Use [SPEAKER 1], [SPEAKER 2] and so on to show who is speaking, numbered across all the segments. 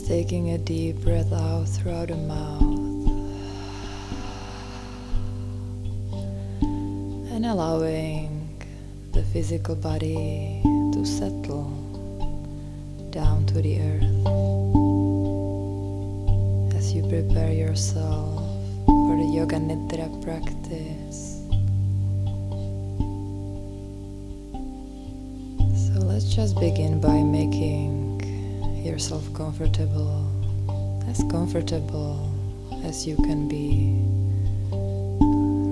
[SPEAKER 1] Taking a deep breath out through the mouth and allowing the physical body to settle down to the earth as you prepare yourself for the yoga Nidra practice. So let's just begin by making yourself comfortable as you can be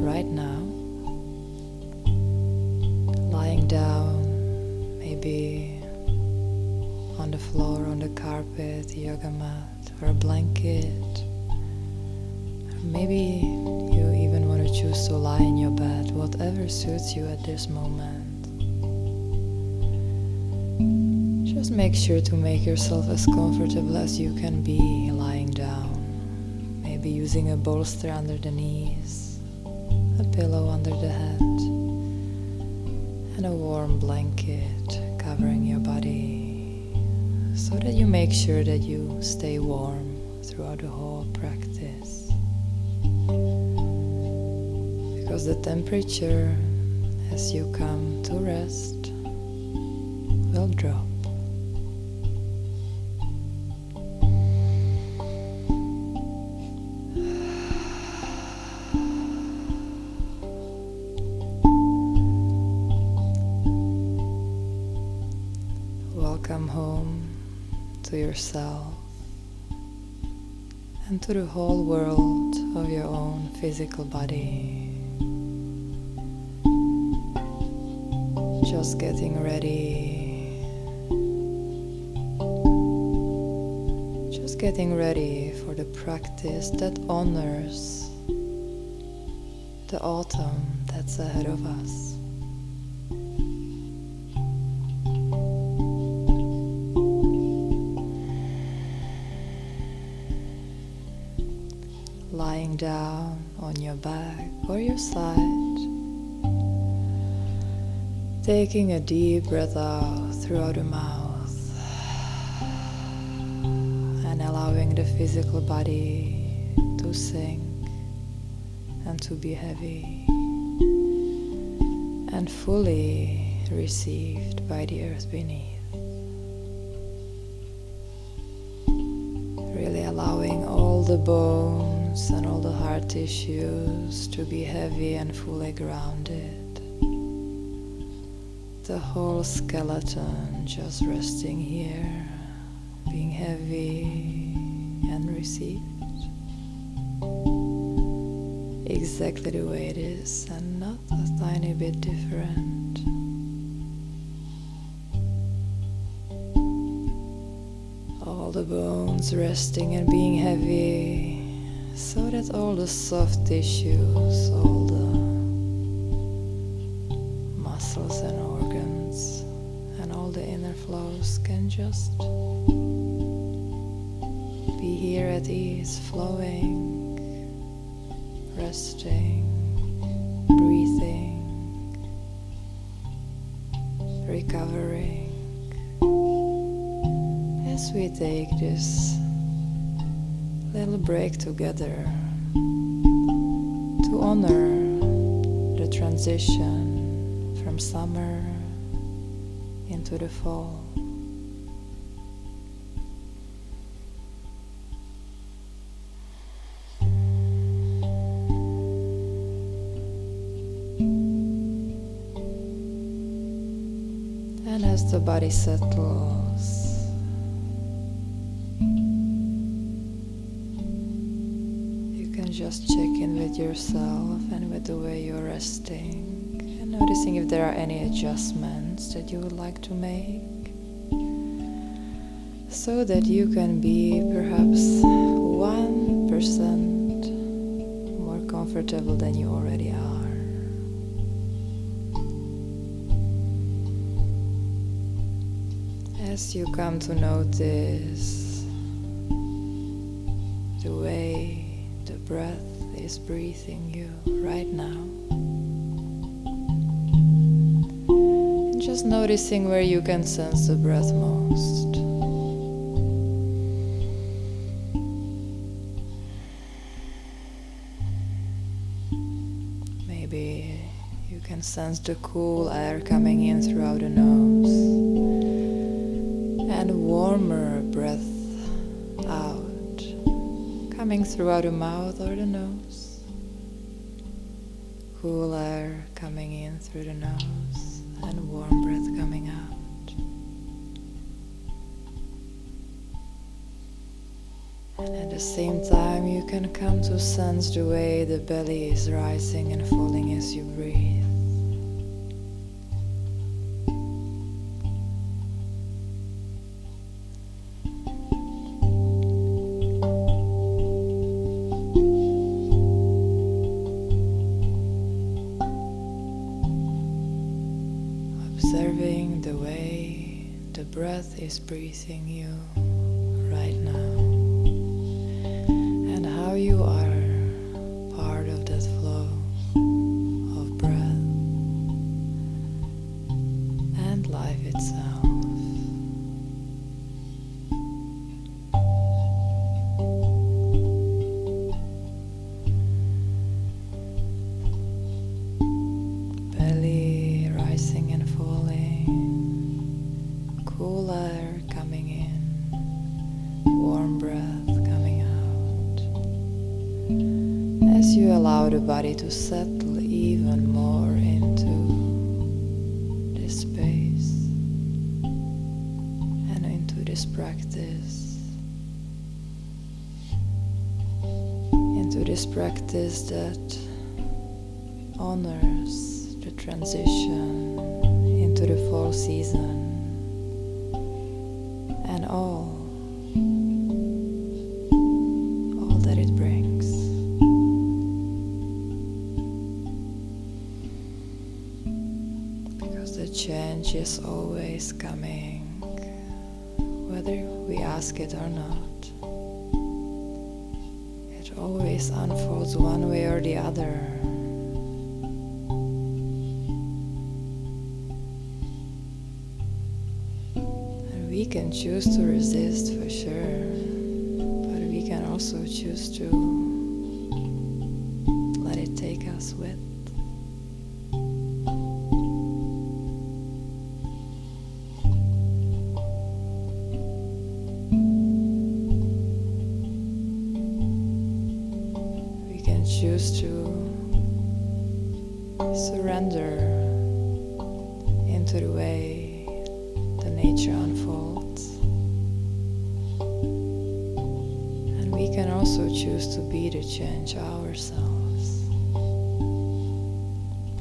[SPEAKER 1] right now. Lying down, maybe on the floor, on the carpet, yoga mat, or a blanket. Or maybe you even want to choose to lie in your bed, whatever suits you at this moment. Just make sure to make yourself as comfortable as you can be lying down. Maybe using a bolster under the knees, a pillow under the head, and a warm blanket covering your body, so that you make sure that you stay warm throughout the whole practice. Because the temperature as you come to rest will drop. Welcome home to yourself and to the whole world of your own physical body. Just getting ready. Just getting ready for the practice that honors the autumn that's ahead of us. Lying down on your back or your side, taking a deep breath out through the mouth and allowing the physical body to sink and to be heavy and fully received by the earth beneath. Really allowing all the bones and all the hard tissues to be heavy and fully grounded. The whole skeleton just resting here, being heavy and received exactly the way it is and not a tiny bit different. All the bones resting and being heavy, so that all the soft tissues, all the muscles and organs and all the inner flows can just be here at ease, flowing, resting, breathing, recovering. As we take this little break together to honor the transition from summer into the fall. And as the body settles, just check in with yourself and with the way you're resting, and noticing if there are any adjustments that you would like to make, so that you can be perhaps 1% more comfortable than you already are. As you come to notice the way the breath is breathing you right now. And just noticing where you can sense the breath most. You can sense the cool air coming in throughout the nose and warmer breath out, coming throughout the mouth or the nose. Cool air coming in through the nose and warm breath coming out. And at the same time you can come to sense the way the belly is rising and falling as you breathe. Observing the way the breath is breathing you right now, and how you are part of that flow of breath and life itself. Belly rising and falling, cool air coming in, warm breath coming out. As you allow the body to settle even more into this space and into this practice, that honors the transition into the fall season and all that it brings. Because the change is always coming, whether we ask it or not. It always unfolds one way or the other. We can choose to resist for sure, but we can also choose to let it take us with. We can choose to surrender into the way the nature unfolds, and we can also choose to be the change ourselves,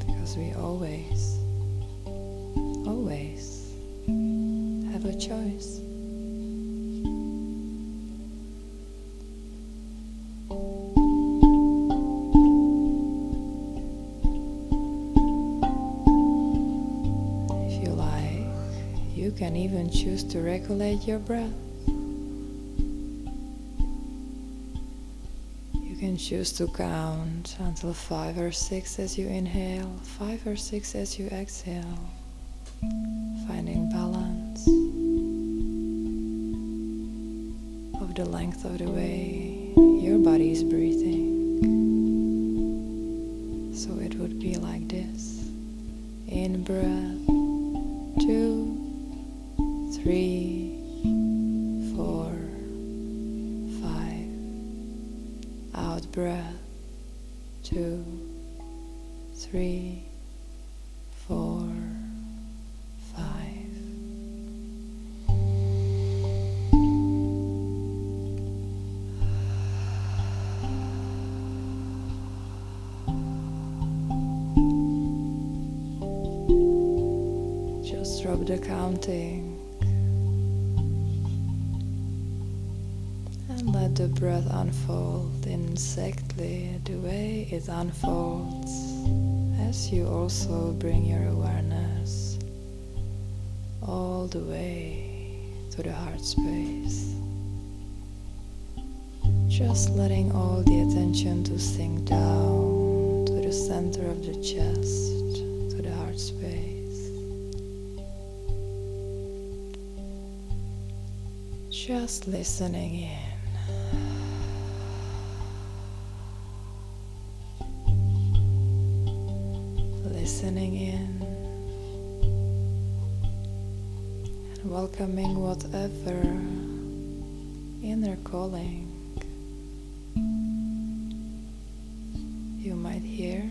[SPEAKER 1] because we always have a choice. You can even choose to regulate your breath. You can choose to count until 5 or 6 as you inhale, 5 or 6 as you exhale, finding balance of the length of the way your body is breathing. So it would be like this. In breath, 2, 3, 4, 5. Out breath, 2, 3, 4, 5. Just drop the counting. And let the breath unfold in exactly the way it unfolds, as you also bring your awareness all the way to the heart space. Just letting all the attention to sink down to the center of the chest, to the heart space. Just listening in. listening in and welcoming whatever inner calling you might hear.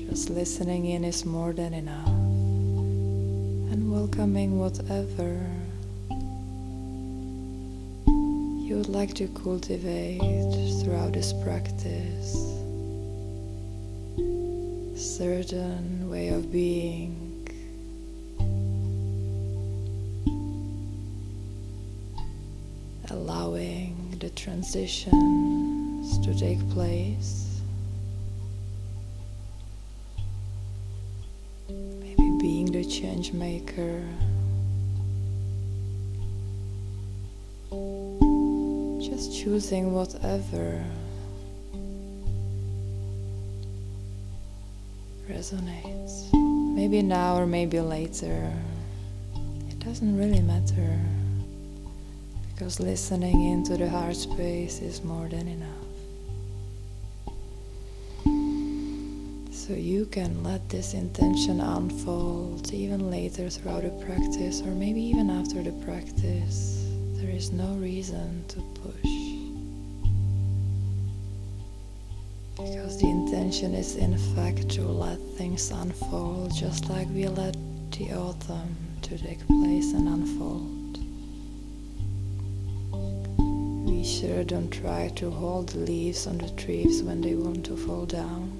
[SPEAKER 1] Just listening in is more than enough, and welcoming whatever you would like to cultivate throughout this practice. Certain way of being, allowing the transitions to take place. Maybe being the change maker. Just choosing whatever resonates. Maybe now or maybe later. It doesn't really matter, because listening into the heart space is more than enough. So you can let this intention unfold even later throughout the practice, or maybe even after the practice. There is no reason to push, because the intention is in fact to let things unfold, just like we let the autumn to take place and unfold. We sure don't try to hold the leaves on the trees when they want to fall down.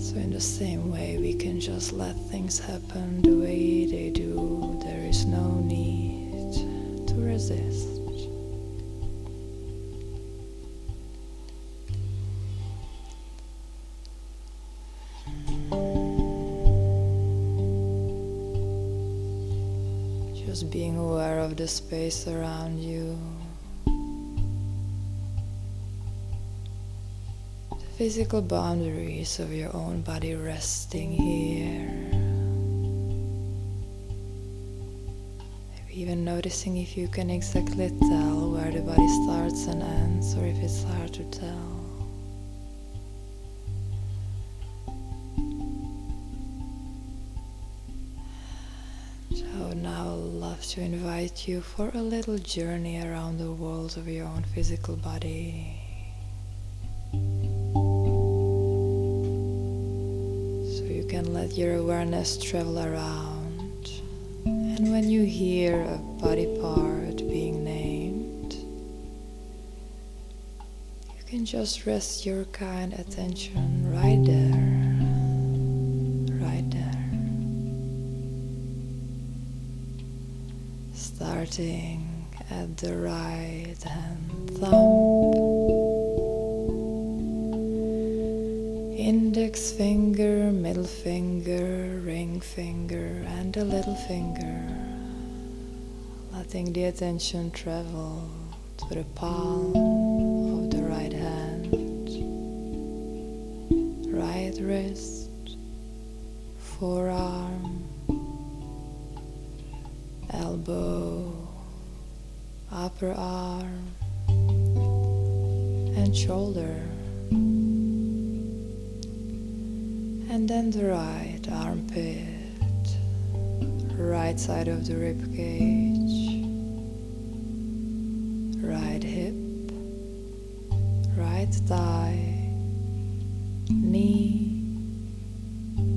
[SPEAKER 1] So in the same way, we can just let things happen the way they do. There is no need to resist. Just being aware of the space around you, the physical boundaries of your own body resting here. Maybe even noticing if you can exactly tell where the body starts and ends, or if it's hard to tell. So now I'd love to invite you for a little journey around the walls of your own physical body. So you can let your awareness travel around, and when you hear a body part being named, you can just rest your kind attention right there. Starting at the right hand thumb, index finger, middle finger, ring finger, and the little finger, letting the attention travel to the palm of the right hand, right wrist, forearm, elbow, upper arm, and shoulder, and then the right armpit, right side of the rib cage, right hip, right thigh, knee,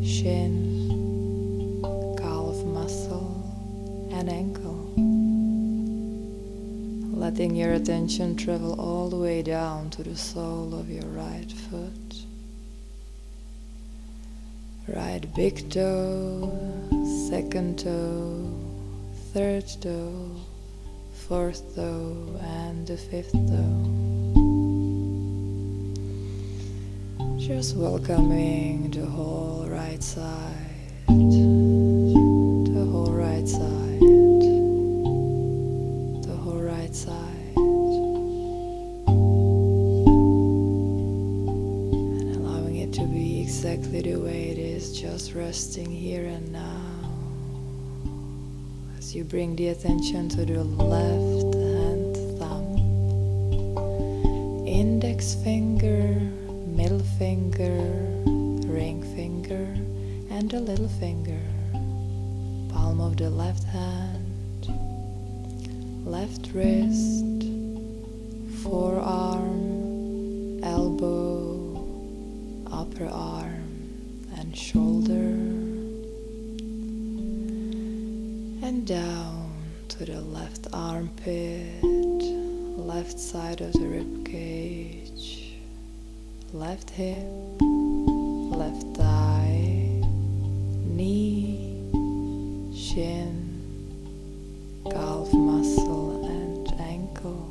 [SPEAKER 1] shin, calf muscle, and ankle, letting your attention travel all the way down to the sole of your right foot, right big toe, second toe, third toe, fourth toe, and the fifth toe. Just welcoming the whole right side, the whole right side, the whole right side, and allowing it to be exactly the way it is, just resting here and now. As you bring the attention to the left hand thumb, index finger, middle finger, ring finger, and the little finger, palm of the left hand, left wrist, forearm, elbow, upper arm, and shoulder, and down to the left armpit, left side of the rib cage, left hip, left thigh, knee, shin, calf muscle and ankle.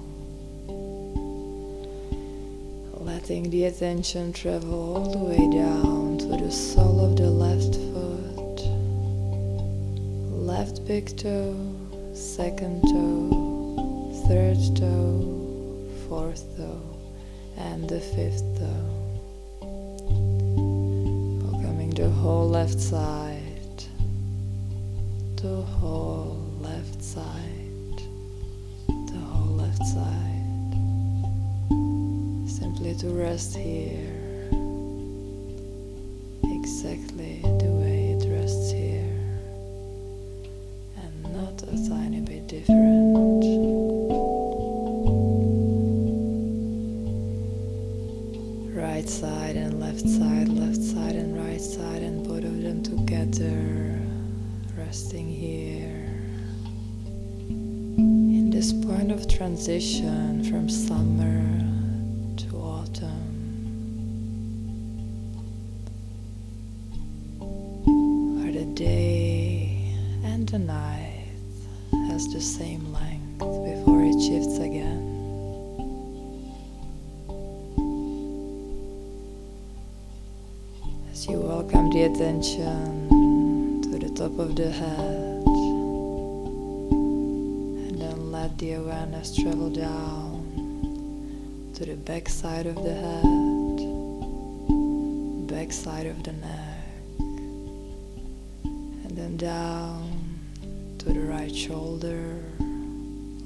[SPEAKER 1] Letting the attention travel all the way down to the sole of the left foot, left big toe, second toe, third toe, fourth toe, and the fifth toe. Welcoming the whole left side, the whole left side, the whole left side. Simply to rest here, exactly the way it rests here, and not a tiny bit different. Right side and left side and right side, and both of them together, resting here. In this point of transition from summer to autumn, where the day and the night has the same length before it shifts again. As you welcome the attention to the top of the head, and then let the awareness travel down to the back side of the head, back side of the neck, and then down to the right shoulder,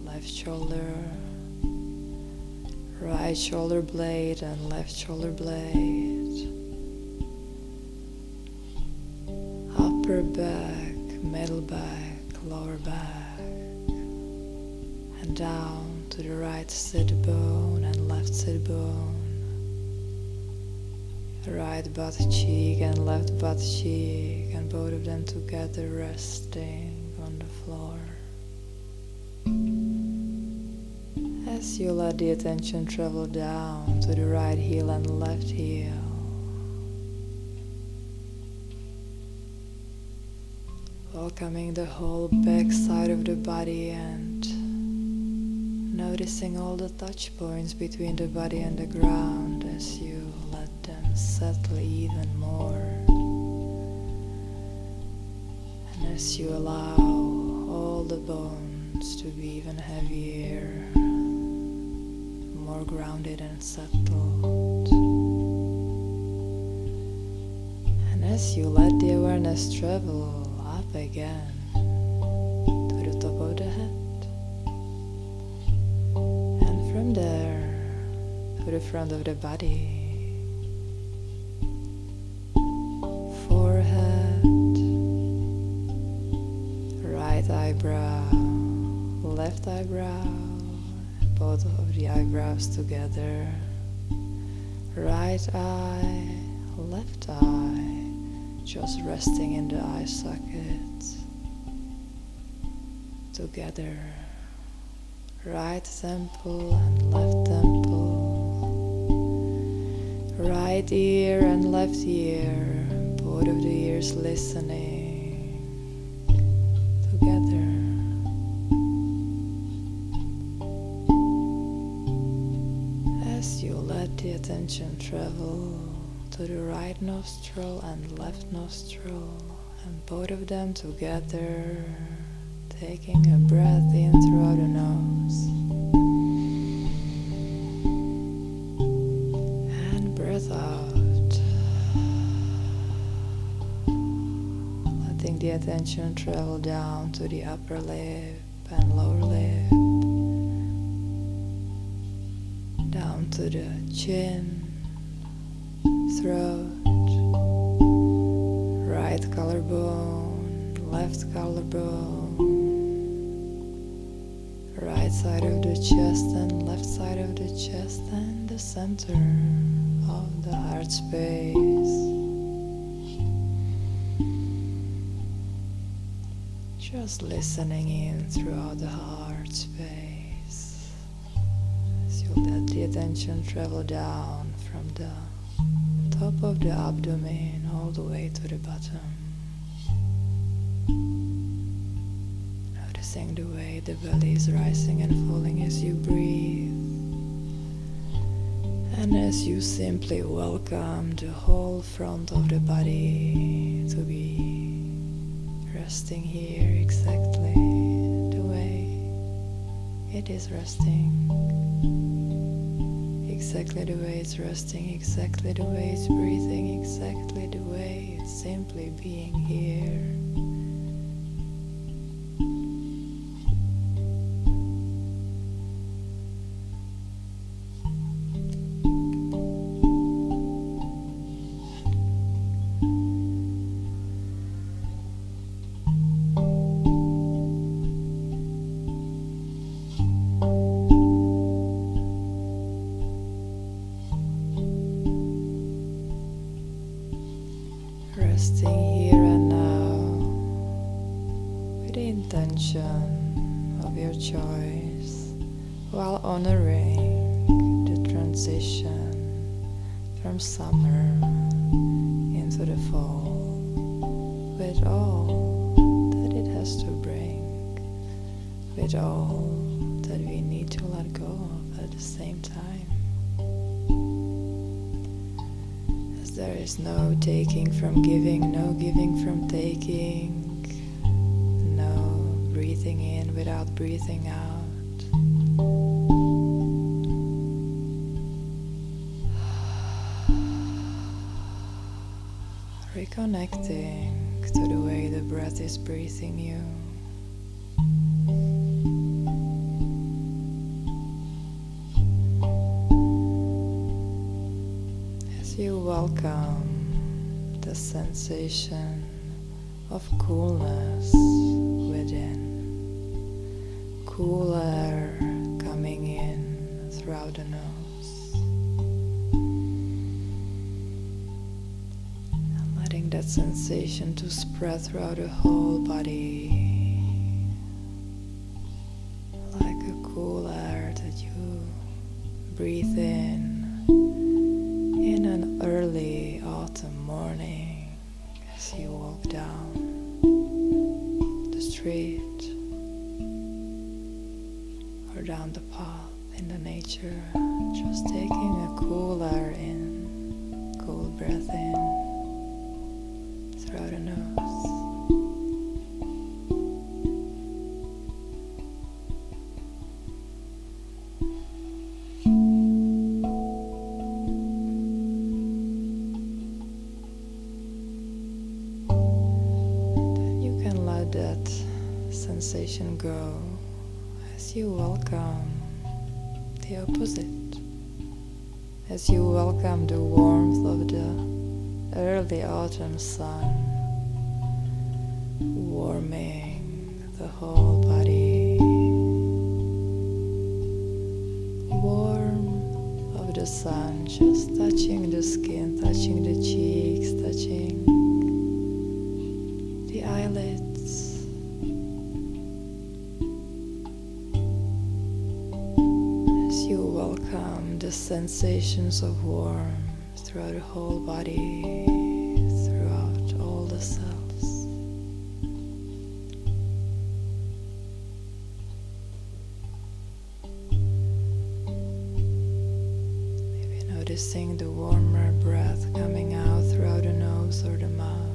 [SPEAKER 1] left shoulder, right shoulder blade and left shoulder blade, upper back, middle back, lower back, and down to the right sit bone and left sit bone, right butt cheek and left butt cheek, and both of them together resting on the floor. As you let the attention travel down to the right heel and left heel, welcoming the whole back side of the body and noticing all the touch points between the body and the ground as you let them settle even more. And as you allow all the bones to be even heavier, more grounded and settled. And as you let the awareness travel up again to the top of the head, from there to the front of the body, forehead, right eyebrow, left eyebrow, both of the eyebrows together, right eye, left eye, just resting in the eye socket, together. Right temple and left temple, right ear and left ear, both of the ears listening together. As you let the attention travel to the right nostril and left nostril, and both of them together, taking a breath in through the nose and breath out, letting the attention travel down to the upper lip and lower lip, down to the chin, throat, right collarbone, left collarbone, right side of the chest and left side of the chest, and the center of the heart space. Just listening in throughout the heart space as you let the attention travel down from the top of the abdomen all the way to the bottom. Noticing the way the belly is rising and falling as you breathe, and as you simply welcome the whole front of the body to be resting here exactly the way it is resting, exactly the way it's resting, exactly the way it's breathing, exactly the way it's simply being here. Resting here and now with the intention of your choice, while honoring the transition from summer into the fall, with all that it has to bring, with all that we need to let go of at the same time. There is no taking from giving, no giving from taking, no breathing in without breathing out. Reconnecting to the way the breath is breathing you. You welcome the sensation of coolness within, cool air coming in throughout the nose, and letting that sensation to spread throughout the whole body, like a cool air that you breathe in an early autumn morning as you walk down the street or down the path in the nature, just taking a cool air in, cool breath in throughout the nose. That sensation go as you welcome the opposite, as you welcome the warmth of the early autumn sun warming the whole body, warmth of the sun just touching the skin, touching the cheeks, touching the eyelids. You welcome the sensations of warmth throughout the whole body, throughout all the cells. Maybe noticing the warmer breath coming out throughout the nose or the mouth.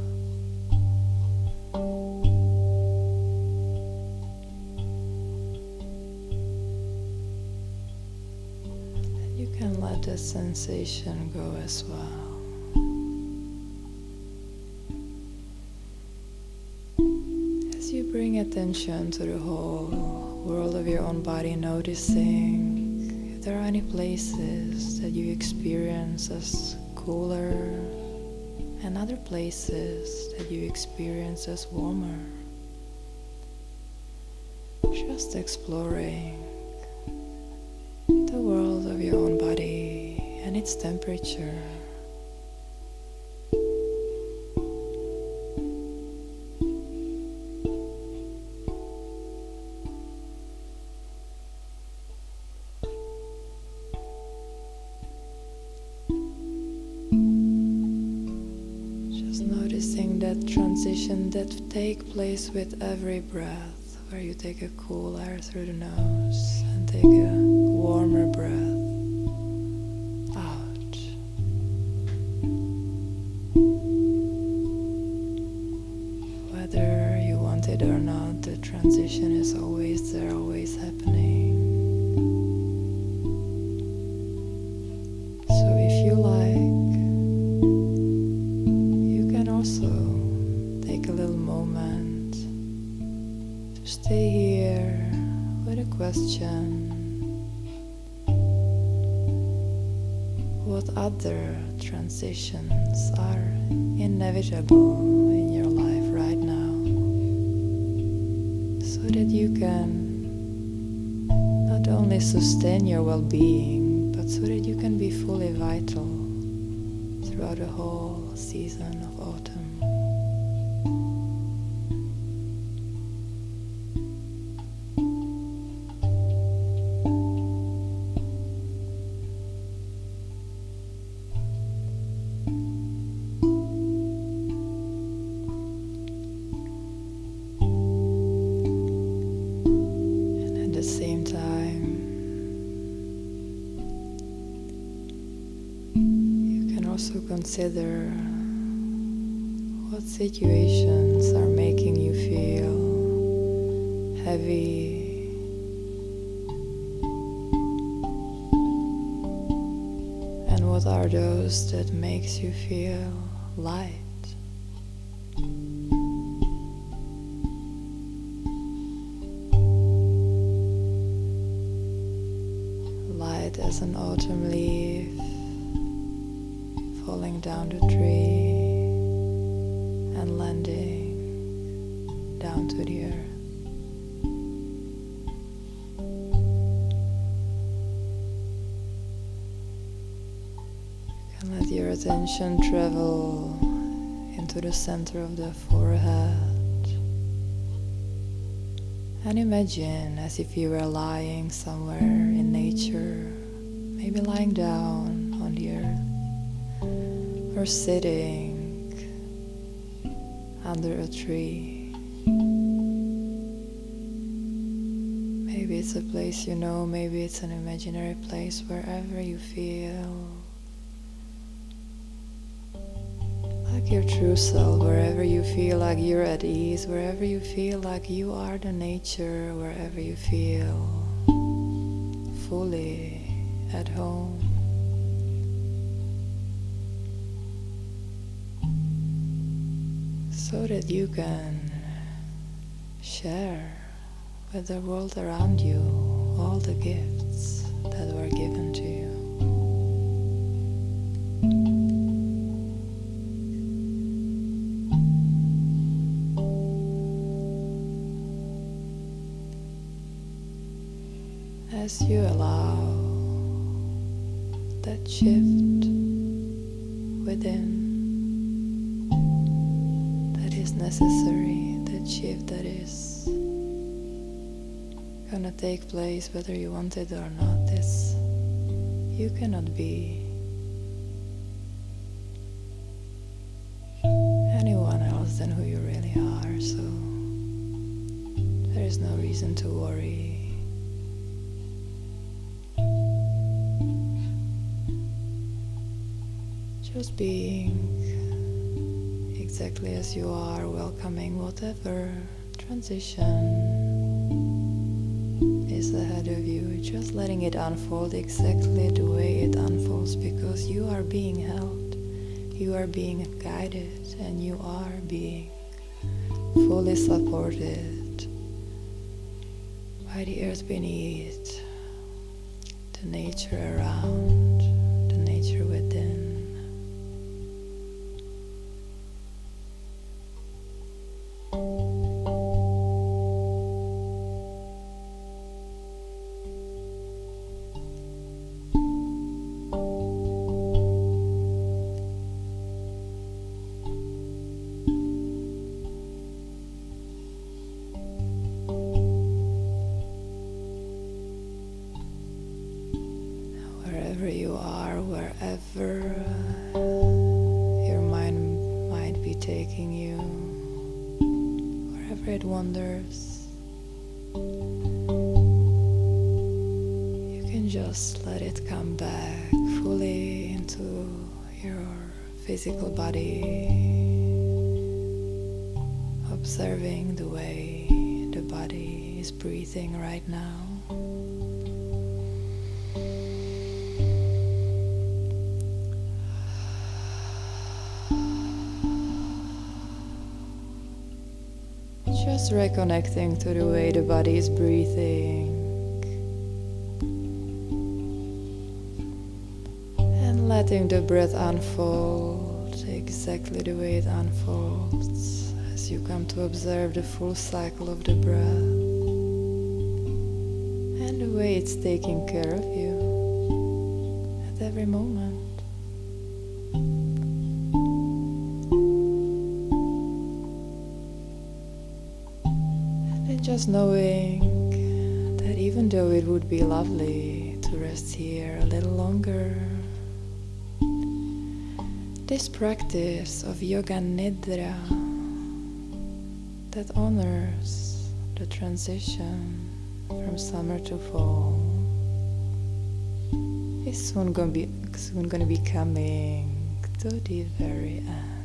[SPEAKER 1] You can let that sensation go as well. bring attention to the whole world of your own body, noticing if there are any places that you experience as cooler and other places that you experience as warmer. Just exploring the world of your own body and its temperature. Noticing that transition that takes place with every breath, where you take a cool air through the nose and take a warmer breath out. Whether you want it or not, the transition is always there, always happening. So if you like, also take a little moment to stay here with a question. What other transitions are inevitable in your life right now, so that you can not only sustain your well-being, but so that you can be fully vital throughout the whole season of autumn. And at the same time, also consider what situations are making you feel heavy, and what are those that makes you feel light. Light as an autumn leaf falling down the tree and landing down to the earth. You can let your attention travel into the center of the forehead and imagine as if you were lying somewhere in nature, maybe lying down on the earth, or sitting under a tree. Maybe it's a place you know, maybe it's an imaginary place, wherever you feel like your true self, wherever you feel like you're at ease, wherever you feel like you are the nature, wherever you feel fully at home. So that you can share with the world around you all the gifts that were given to you. As you allow that shift within, necessary, that shift that is gonna take place whether you want it or not. This, you cannot be anyone else than who you really are, so there is no reason to worry. Just being exactly as you are, welcoming whatever transition is ahead of you, just letting it unfold exactly the way it unfolds, because you are being held, you are being guided, and you are being fully supported by the earth beneath, the nature around, the nature within. Wherever you are, wherever your mind might be taking you, wherever it wanders, you can just let it come back fully into your physical body, observing the way the body is breathing right now. Just reconnecting to the way the body is breathing and letting the breath unfold exactly the way it unfolds as you come to observe the full cycle of the breath and the way it's taking care of you at every moment. Just knowing that even though it would be lovely to rest here a little longer, this practice of yoga nidra that honors the transition from summer to fall is soon going to be coming to the very end.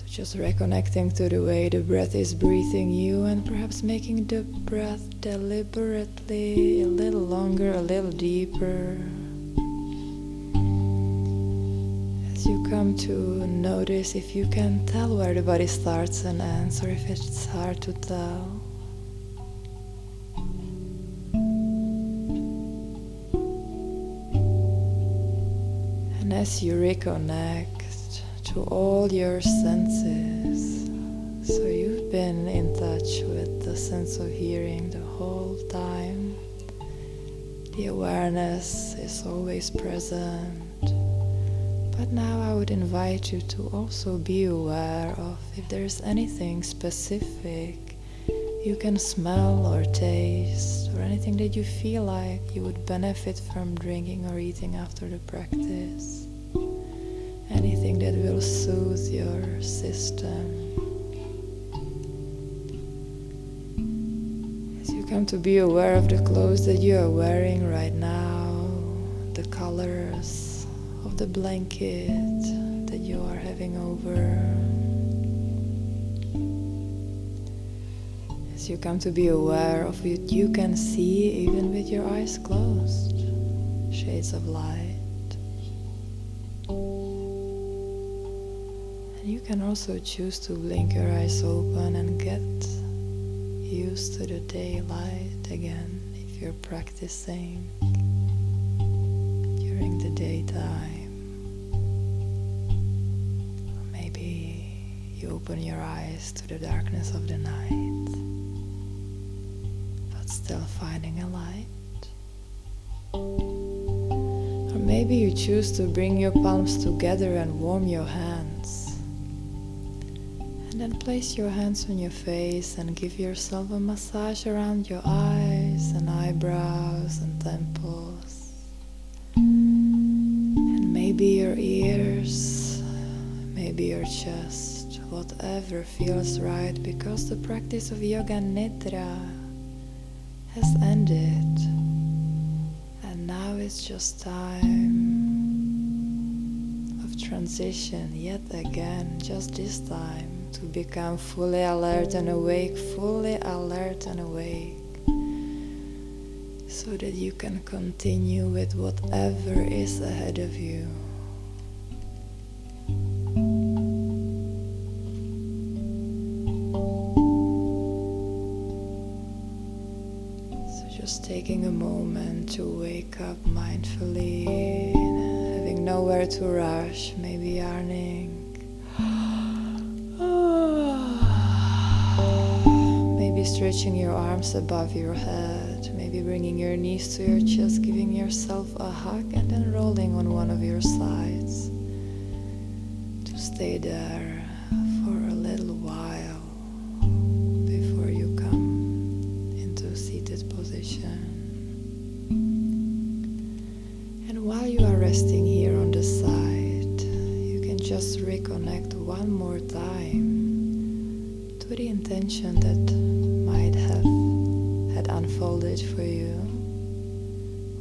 [SPEAKER 1] Just reconnecting to the way the breath is breathing you and perhaps making the breath deliberately a little longer, a little deeper. As you come to notice if you can tell where the body starts and ends, or if it's hard to tell. And as you reconnect to all your senses, so you've been in touch with the sense of hearing the whole time. The awareness is always present, but now I would invite you to also be aware of if there's anything specific you can smell or taste, or anything that you feel like you would benefit from drinking or eating after the practice. Anything that will soothe your system. As you come to be aware of the clothes that you are wearing right now, the colors of the blanket that you are having over. As you come to be aware of what you can see even with your eyes closed, shades of light. You can also choose to blink your eyes open and get used to the daylight again if you're practicing during the daytime. Or maybe you open your eyes to the darkness of the night, but still finding a light. Or maybe you choose to bring your palms together and warm your hands. And then place your hands on your face and give yourself a massage around your eyes and eyebrows and temples. And maybe your ears, maybe your chest, whatever feels right, because the practice of yoga nidra has ended. And now it's just time of transition yet again, just this time. To become fully alert and awake, fully alert and awake, so that you can continue with whatever is ahead of you. Just taking a moment to wake up mindfully, having nowhere to rush, maybe yarning. Maybe stretching your arms above your head, maybe bringing your knees to your chest, giving yourself a hug, and then rolling on one of your sides to stay there for a little while before you come into a seated position. And while you are resting here on the side, you can just reconnect one more time to the intention that might have had unfolded for you,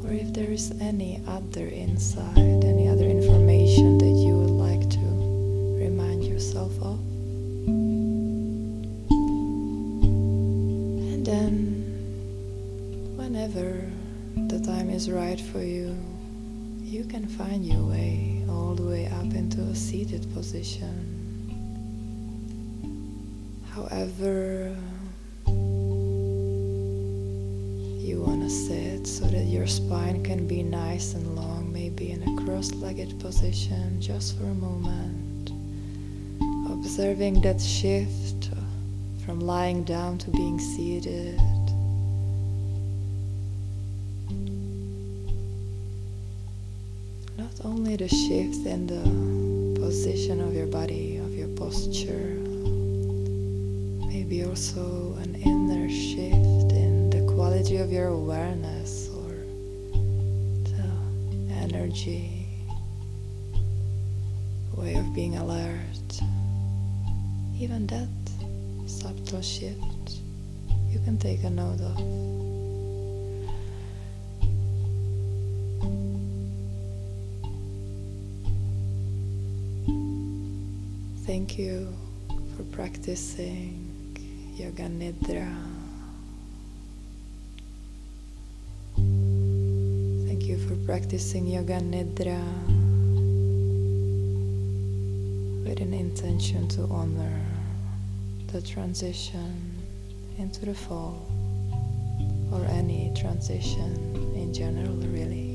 [SPEAKER 1] or if there is any other insight, any other information that you would like to remind yourself of. And then, whenever the time is right for you, you can find your way all the way up into a seated position. However you want to sit, so that your spine can be nice and long, maybe in a cross-legged position, just for a moment, observing that shift from lying down to being seated. Not only the shift in the position of your body, of your posture, maybe also an inner shift in the quality of your awareness or the energy, way of being alert. Even that subtle shift you can take a note of. Thank you for practicing Yoga Nidra. Thank you for practicing Yoga Nidra with an intention to honor the transition into the fall, or any transition in general, really.